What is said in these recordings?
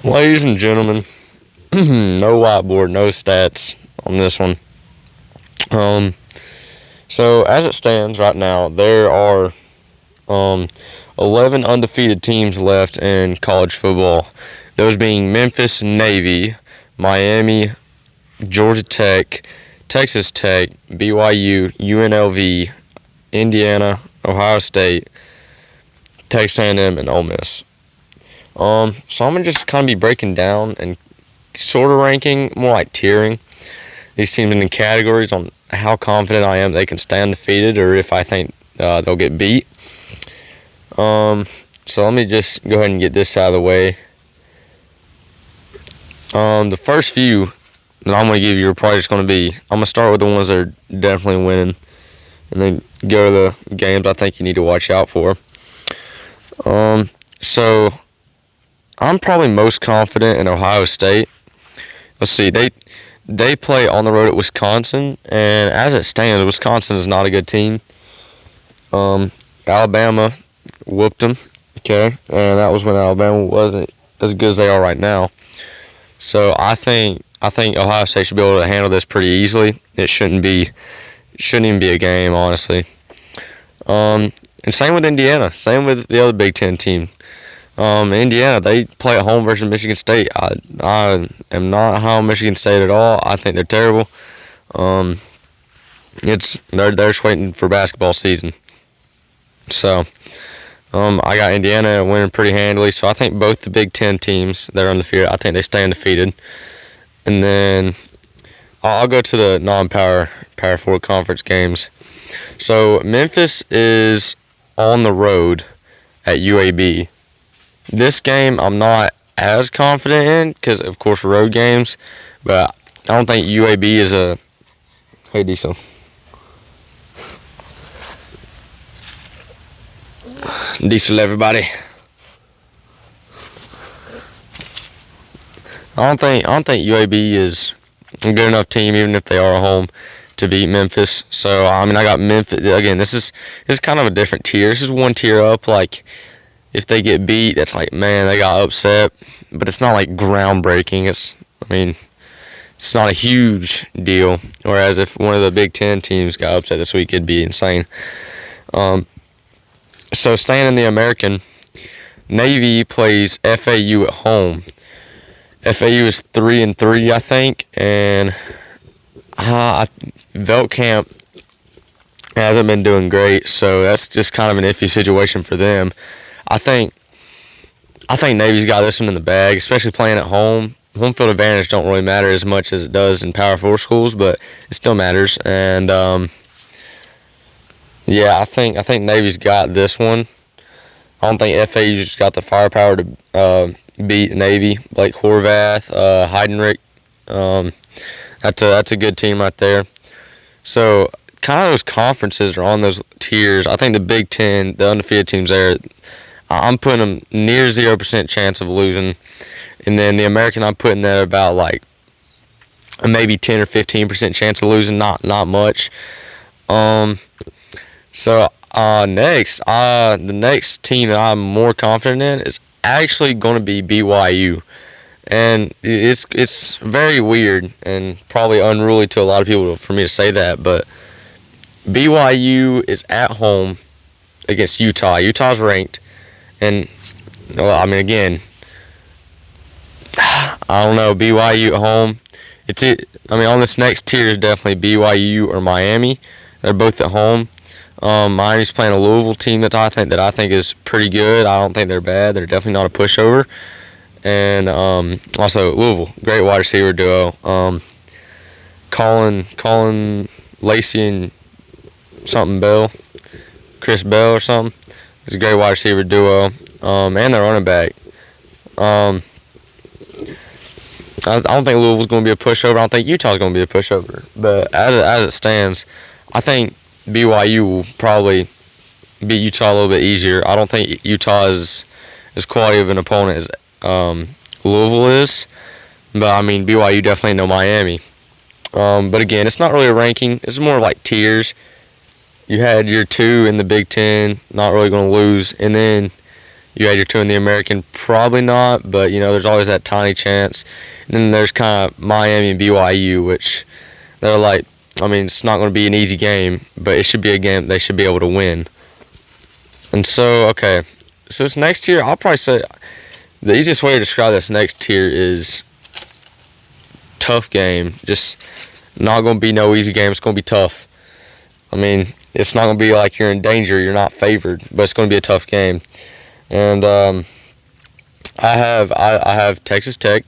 Ladies and gentlemen, no whiteboard, no stats on this one. Um, so as it stands right now, there are 11 undefeated teams left in college football. Those being Memphis, Navy, Miami, Georgia Tech, Texas Tech, BYU, UNLV, Indiana, Ohio State, Texas A&M, and Ole Miss. So I'm gonna just kind of be breaking down and sort of ranking, more like tiering these teams into categories on how confident I am they can stay undefeated or if I think they'll get beat. So let me just go ahead and get this out of the way. The first few that I'm going to give you are probably just going to be, I'm going to start with the ones that are definitely winning and then go to the games I think you need to watch out for. So I'm probably most confident in Ohio State. Let's see, they play on the road at Wisconsin, and as it stands, Wisconsin is not a good team. Alabama whooped them, okay, and that was when Alabama wasn't as good as they are right now. So I think Ohio State should be able to handle this pretty easily. It shouldn't even be a game, honestly. And same with Indiana, same with the other Big Ten team. Indiana, they play at home versus Michigan State. I am not high on Michigan State at all. I think they're terrible. They're just waiting for basketball season. So, I got Indiana winning pretty handily. So I think both the Big Ten teams that are undefeated, I think they stay undefeated. And then I'll go to the non-power Power 4 conference games. So Memphis is on the road at UAB. This game I'm not as confident in because, of course, road games. But I don't think UAB is a... Hey, Diesel. Diesel, everybody. I don't think UAB is a good enough team, even if they are at home, to beat Memphis. So I mean, I got Memphis again. This is kind of a different tier. This is one tier up. Like if they get beat, that's like, man, they got upset. But it's not like groundbreaking. It's not a huge deal. Whereas if one of the Big Ten teams got upset this week, it'd be insane. So staying in the American, Navy plays FAU at home. FAU is 3-3, I think, and Velt Camp hasn't been doing great, so that's just kind of an iffy situation for them. I think Navy's got this one in the bag, especially playing at home. Home field advantage don't really matter as much as it does in Power 4 schools, but it still matters. And yeah, I think Navy's got this one. I don't think FAU's got the firepower to beat Navy. Blake Horvath, Heidenreich. That's a good team right there. So kind of those conferences are on those tiers. I think the Big Ten, the undefeated teams there, I'm putting them near 0% chance of losing. And then the American, I'm putting that about like maybe 10 or 15% chance of losing, not much. So the next team that I'm more confident in is actually going to be BYU. And it's very weird and probably unruly to a lot of people for me to say that, but BYU is at home against Utah. Utah's ranked, and well, I mean, again, I don't know, BYU at home. On this next tier is definitely BYU or Miami. They're both at home. Miami's playing a Louisville team that I think is pretty good. I don't think they're bad. They're definitely not a pushover. And also Louisville, great wide receiver duo. Colin Lacey and something Bell, Chris Bell or something. It's a great wide receiver duo. And their running back. I don't think Louisville's going to be a pushover. I don't think Utah's going to be a pushover. But as it stands, I think BYU will probably beat Utah a little bit easier. I don't think Utah is as quality of an opponent as Louisville is. But, I mean, BYU definitely know Miami. But, again, it's not really a ranking. It's more like tiers. You had your two in the Big Ten, not really going to lose. And then you had your 2 in the American? Probably not, but there's always that tiny chance. And then there's kind of Miami and BYU, which they're like, it's not going to be an easy game, but it should be a game they should be able to win. And so, okay, so this next tier, I'll probably say the easiest way to describe this next tier is tough game. Just not going to be no easy game. It's going to be tough. It's not going to be like you're in danger, you're not favored, but it's going to be a tough game. And I have Texas Tech.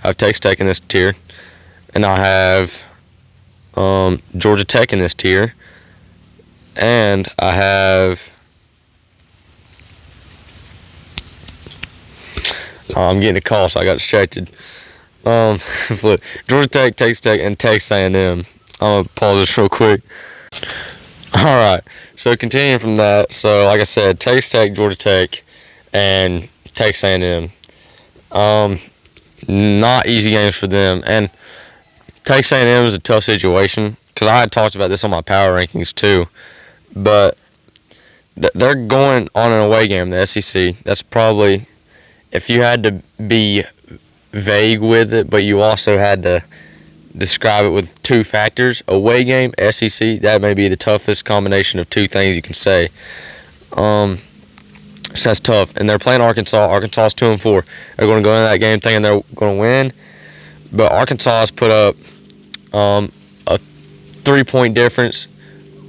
I have Texas Tech in this tier, and I have Georgia Tech in this tier, and I have I'm getting a call, so I got distracted. Georgia Tech, Texas Tech, and Texas A&M. I'm gonna pause this real quick. All right, so continuing from that, so like I said, Texas Tech, Georgia Tech, and Texas A&M. Not easy games for them, and Texas A&M is a tough situation because I had talked about this on my power rankings too, but they're going on an away game, the SEC. That's probably, if you had to be vague with it, but you also had to describe it with 2 factors, away game, SEC, that may be the toughest combination of 2 things you can say. So that's tough. And they're playing Arkansas. Arkansas is 2-4. They're going to go into that game thinking they're going to win. But Arkansas has put up a 3-point difference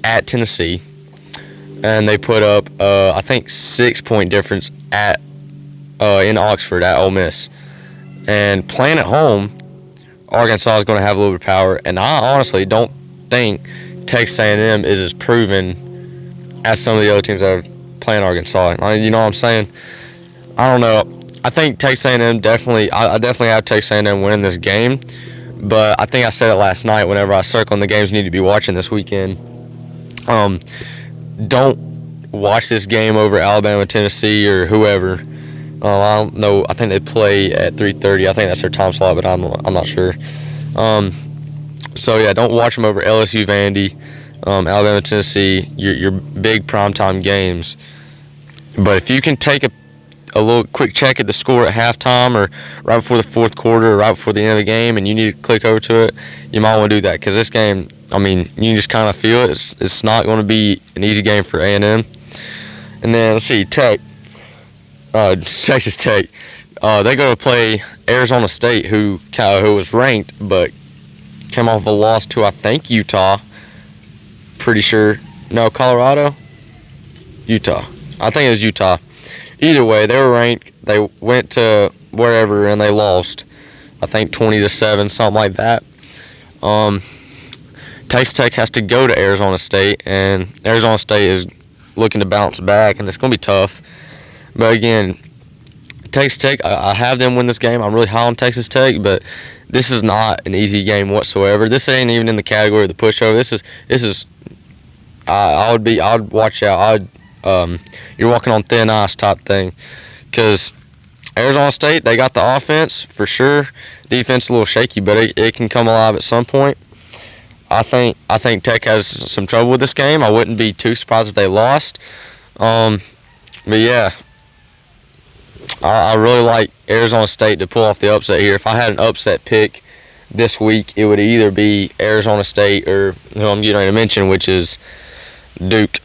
at Tennessee. And they put up, I think, 6-point difference in Oxford at Ole Miss. And playing at home, Arkansas is going to have a little bit of power. And I honestly don't think Texas A&M is as proven as some of the other teams that are playing Arkansas. You know what I'm saying? I don't know. I think Texas A&M definitely. I definitely have Texas A&M winning this game. But I think I said it last night whenever I circled the games you need to be watching this weekend. Don't watch this game over Alabama, Tennessee, or whoever. I don't know. I think they play at 3:30. I think that's their time slot, but I'm not sure. So yeah, don't watch them over LSU, Vandy, Alabama, Tennessee. Your big primetime games. But if you can take a little quick check at the score at halftime or right before the fourth quarter or right before the end of the game, and you need to click over to it, you might want to do that because this game, you can just kind of feel it. It's not going to be an easy game for A&M. And then let's see, Texas Tech. They go to play Arizona State, who was ranked but came off a loss to, I think, Utah. Pretty sure. No, Colorado? Utah. I think it was Utah. Either way, they were ranked. They went to wherever and they lost. I think 20-7, something like that. Texas Tech has to go to Arizona State, and Arizona State is looking to bounce back, and it's going to be tough. But again, Texas Tech, I have them win this game. I'm really high on Texas Tech, but this is not an easy game whatsoever. This ain't even in the category of the pushover. This is. I would watch out. You're walking on thin ice type thing, because Arizona State, they got the offense for sure. Defense a little shaky, but it can come alive at some point. I think Tech has some trouble with this game. I wouldn't be too surprised if they lost. But yeah, I really like Arizona State to pull off the upset here. If I had an upset pick this week, it would either be Arizona State or who I'm getting ready to mention, which is Duke.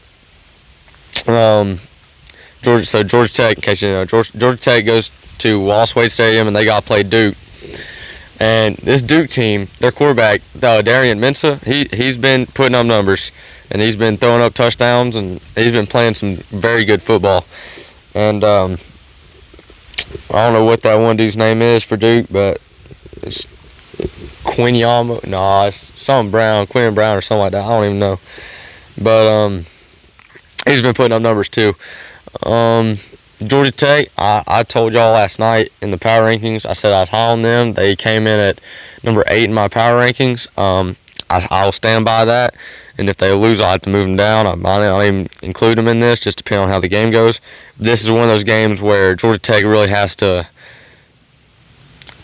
Georgia Tech, in case you know, Georgia Tech goes to Wallace Wade Stadium and they got to play Duke. And this Duke team, their quarterback, Darian Mensah, he's been putting up numbers, and he's been throwing up touchdowns, and he's been playing some very good football. And I don't know what that one dude's name is for Duke, but it's Quinyama. No, it's something Brown, Quinn Brown or something like that. I don't even know. But he's been putting up numbers too. Georgia Tech, I told y'all last night in the power rankings, I said I was high on them. They came in at number 8 in my power rankings. I'll stand by that. And if they lose, I'll have to move them down. I might not even include them in this, just depending on how the game goes. This is one of those games where Georgia Tech really has to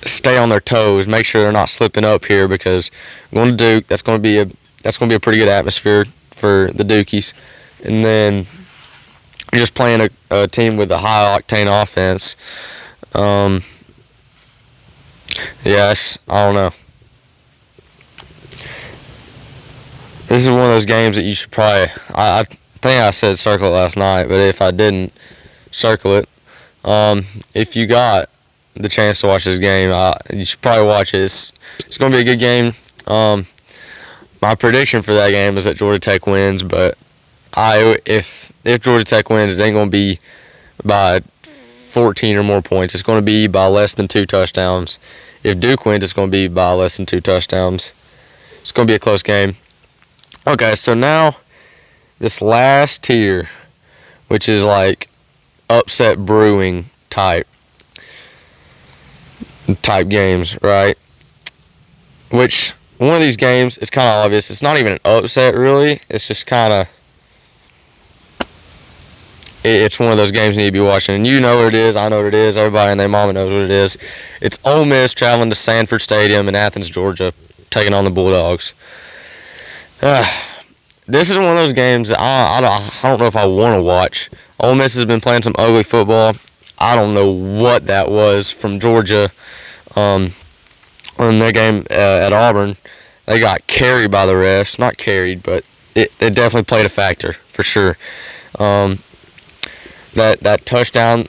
stay on their toes, make sure they're not slipping up here, because going to Duke, that's going to be a pretty good atmosphere for the Dukies. And then just playing a team with a high-octane offense. Yes, I don't know. This is one of those games that you should probably, I think I said circle it last night, but if I didn't, circle it. If you got the chance to watch this game, you should probably watch it. It's going to be a good game. My prediction for that game is that Georgia Tech wins, but if Georgia Tech wins, it ain't going to be by 14 or more points. It's going to be by less than 2 touchdowns. If Duke wins, it's going to be by less than 2 touchdowns. It's going to be a close game. Okay, so now this last tier, which is like upset brewing type games, right? Which one of these games is kind of obvious. It's not even an upset, really. It's just kind of, it's one of those games you need to be watching. And you know what it is. I know what it is. Everybody and their mama knows what it is. It's Ole Miss traveling to Sanford Stadium in Athens, Georgia, taking on the Bulldogs. This is one of those games that I don't know if I want to watch. Ole Miss has been playing some ugly football. I don't know what that was from Georgia on their game at Auburn. They got carried by the refs. Not carried, but it definitely played a factor for sure. That touchdown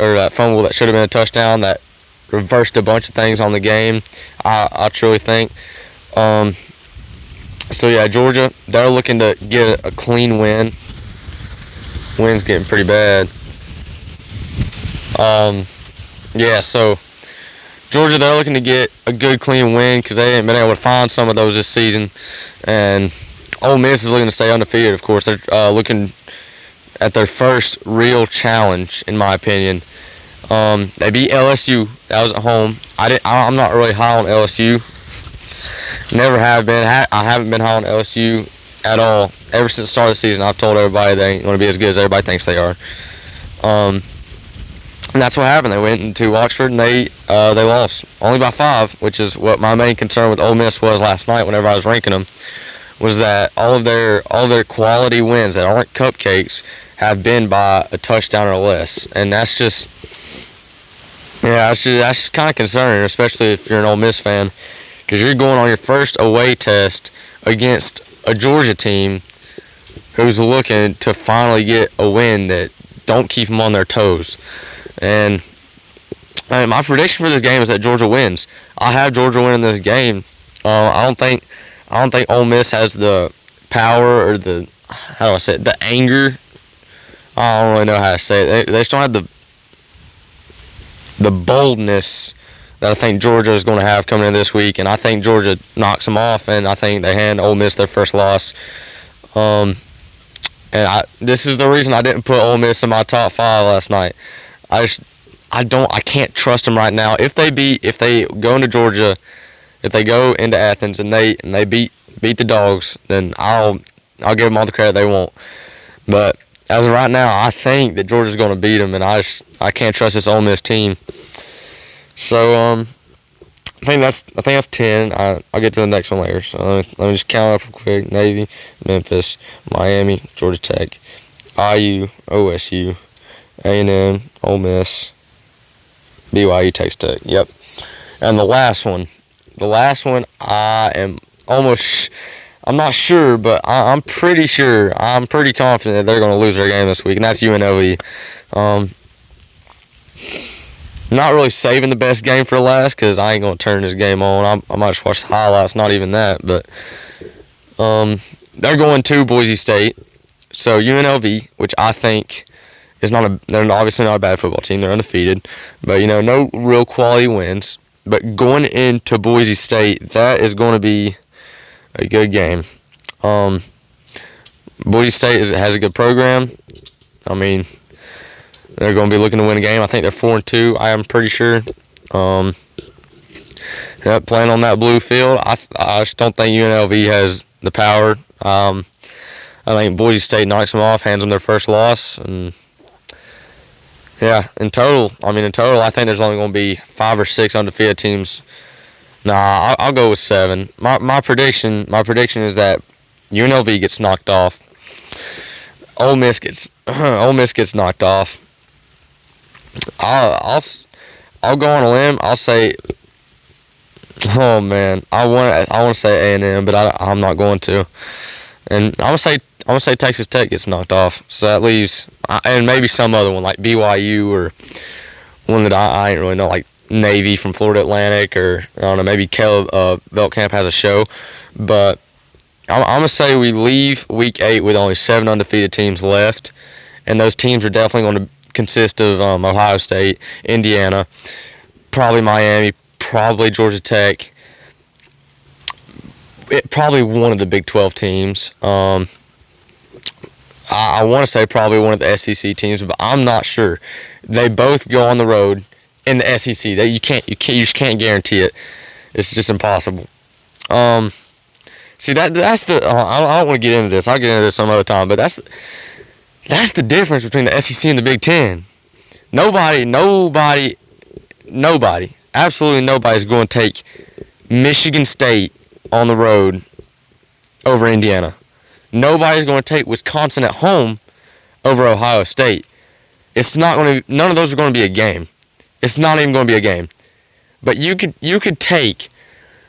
or that fumble that should have been a touchdown that reversed a bunch of things on the game. I truly think. So yeah, Georgia, they're looking to get a clean win. Win's getting pretty bad. Yeah, so Georgia, they're looking to get a good clean win because they ain't been able to find some of those this season. And Ole Miss is looking to stay undefeated, of course. They're looking at their first real challenge, in my opinion. They beat LSU. That was at home. I'm not really high on LSU. Never have been. I haven't been high on LSU at all. Ever since the start of the season, I've told everybody they ain't going to be as good as everybody thinks they are. And that's what happened. They went into Oxford and they lost only by 5, which is what my main concern with Ole Miss was last night. Whenever I was ranking them, was that all of their quality wins that aren't cupcakes have been by a touchdown or less, and that's just kind of concerning, especially if you're an Ole Miss fan, because you're going on your first away test against a Georgia team who's looking to finally get a win that don't keep them on their toes. And my prediction for this game is that Georgia wins. I have Georgia winning this game. I don't think Ole Miss has the power or the anger. I don't really know how to say it. They just don't have the boldness that I think Georgia is going to have coming in this week, and I think Georgia knocks them off, and I think they hand Ole Miss their first loss. This is the reason I didn't put Ole Miss in my top 5 last night. I can't trust them right now. If they go into Georgia, if they go into Athens and they beat the Dogs, then I'll give them all the credit they want. But as of right now, I think that Georgia's going to beat them, and I can't trust this Ole Miss team. So I think that's 10. I'll get to the next one later. So let me just count up real quick. Navy, Memphis, Miami, Georgia Tech, IU, OSU, A&M, Ole Miss, BYU, Texas Tech. Yep. And the last one, I'm not sure, but I'm pretty sure. I'm pretty confident that they're going to lose their game this week, and that's UNLV. Not really saving the best game for last because I ain't going to turn this game on. I might just watch the highlights, not even that. But they're going to Boise State. So UNLV, which I think is they're obviously not a bad football team. They're undefeated. But, no real quality wins. But going into Boise State, that is going to be a good game. Boise State has a good program. I mean, they're going to be looking to win a game. I think they're 4-2. I am pretty sure. Playing on that blue field, I just don't think UNLV has the power. I think Boise State knocks them off, hands them their first loss, and yeah, in total, I think there's only going to be 5 or 6 undefeated teams. Nah, I'll go with 7. My prediction is that UNLV gets knocked off. Ole Miss gets Ole Miss gets knocked off. I'll go on a limb. I'll say, oh man, I want to say A&M, but I'm not going to. And I'm gonna say Texas Tech gets knocked off. So that leaves, and maybe some other one like BYU or one that I ain't really know, like Navy from Florida Atlantic, or I don't know, maybe Caleb Veltkamp has a show. But I'm gonna say we leave Week 8 with only 7 undefeated teams left, and those teams are definitely going to consist of Ohio State, Indiana, probably Miami, probably Georgia Tech, probably one of the Big 12 teams. I want to say probably one of the SEC teams, but I'm not sure. They both go on the road in the SEC. You just can't guarantee it. It's just impossible. See that's the I don't want to get into this. I'll get into this some other time. But that's the difference between the SEC and the Big Ten. Nobody, absolutely nobody is going to take Michigan State on the road over Indiana. Nobody's going to take Wisconsin at home over Ohio State. It's not going to. None of those are going to be a game. It's not even going to be a game. But you could take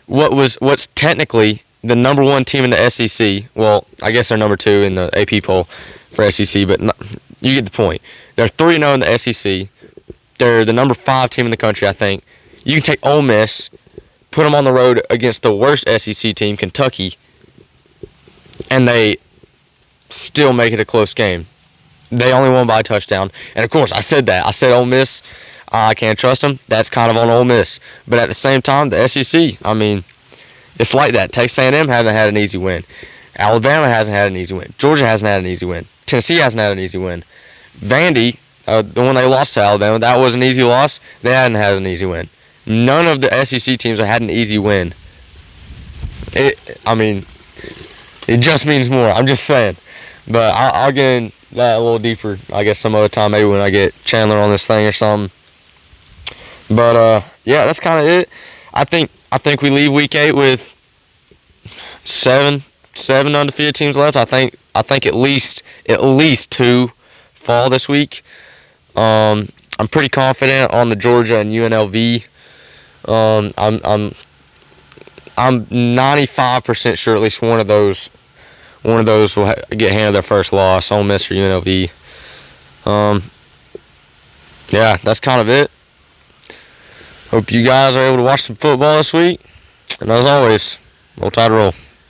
what's technically the number 1 team in the SEC. Well, I guess they're number 2 in the AP poll for SEC, but you get the point. They're 3-0 in the SEC. They're the number 5 team in the country, I think. You can take Ole Miss, put them on the road against the worst SEC team, Kentucky, and they still make it a close game. They only won by a touchdown. And, of course, I said that. I said Ole Miss, I can't trust them. That's kind of on Ole Miss. But at the same time, the SEC, I mean, it's like that. Texas A&M hasn't had an easy win. Alabama hasn't had an easy win. Georgia hasn't had an easy win. Tennessee hasn't had an easy win. Vandy, the one they lost to Alabama, that was an easy loss. They hadn't had an easy win. None of the SEC teams have had an easy win. It just means more. I'm just saying. But I'll get in that a little deeper, I guess, some other time, maybe when I get Chandler on this thing or something. But, yeah, that's kind of it. I think we leave Week 8 with seven undefeated teams left. I think at least 2 fall this week. I'm pretty confident on the Georgia and UNLV. I'm 95% sure at least one of those will get handed their first loss, Ole Miss or UNLV. Yeah, that's kind of it. Hope you guys are able to watch some football this week. And as always, roll tide roll.